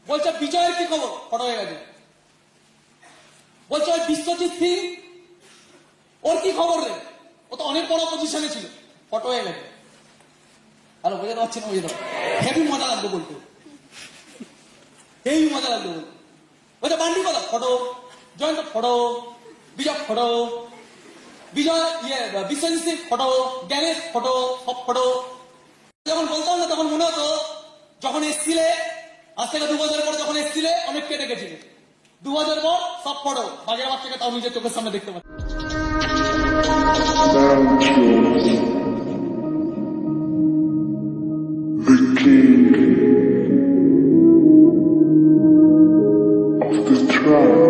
বলছে বিজয়ের কি খবর, ফটো হয়ে গেছে। বলছে ওই বিশ্বজিৎ সিং ওর কি খবর রে, ও তো অনেক বড় পজিশনে ছিল, ফটো হয়ে গেছে। আরে বোঝাতে পারছি না, বুঝে হেভি মজা লাগবে বলতে, হেভি মজা লাগবে বলতে। বলছে বান্ডি কথা, ফটো। জয়ন্ত ফটো, বিজয় ফটো, বিজয় বিশ্বজিৎ সিং ফটো, জ্ঞানেশ ফটো, সব ফটো। যখন বলতাম না তখন মনে হতো যখন এসছিলে, আজ থেকে 2 বছর পর যখন এসছিলে অনেক কেটে গেছিলে, 2 বছর পর সব ফটো বাগের বাচ্চাকে তাও নিজের চোখের সামনে দেখতে পাচ্ছি। The king of the tribe.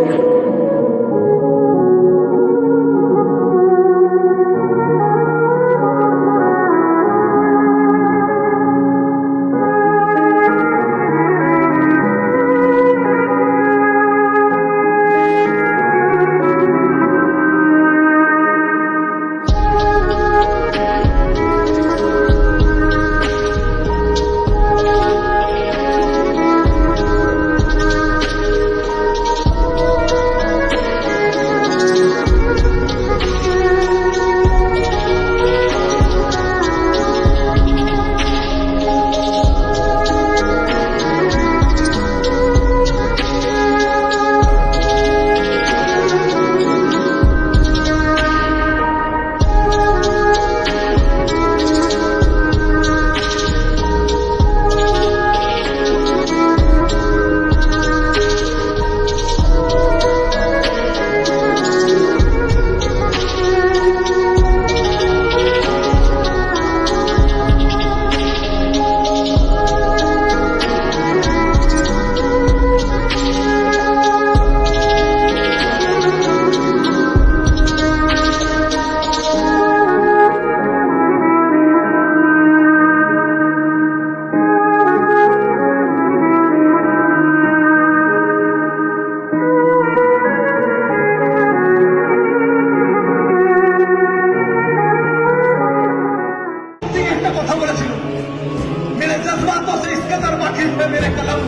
मेरे जज्बातों से इस कदर वाकिफ है मेरे कलम,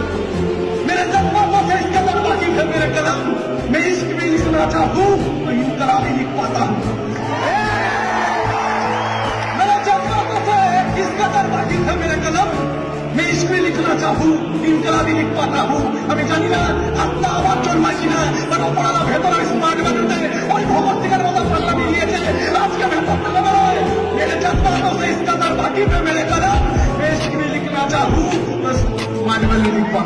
मेरे जज्बातों से इस कदर वाकिफ है मेरे कलम, मैं इश्क भी लिखना चाहूँ तो यूं कला भी लिख पाता हूँ। मेरे जज्बातों से इस कदर वाकिफ है मेरे कलम, मैं इश्क भी लिखना चाहूँ यूं कला भी लिख पाता हूँ। আমি জানি না আত্মা আবার জন্মাইছি না, বাট অপরাধ ভেতরে স্মার্ট বানুতে ওই ভগৎ সিংয়ের মতো পাল্লা মিলিয়েছে আজকে ভেতর থেকে বেরোয়। मेरे जज्बातों से इस कदर वाकिफ है मेरे कलम, मैं इश्क भी लिखना चाहूँ बस मान लिख पा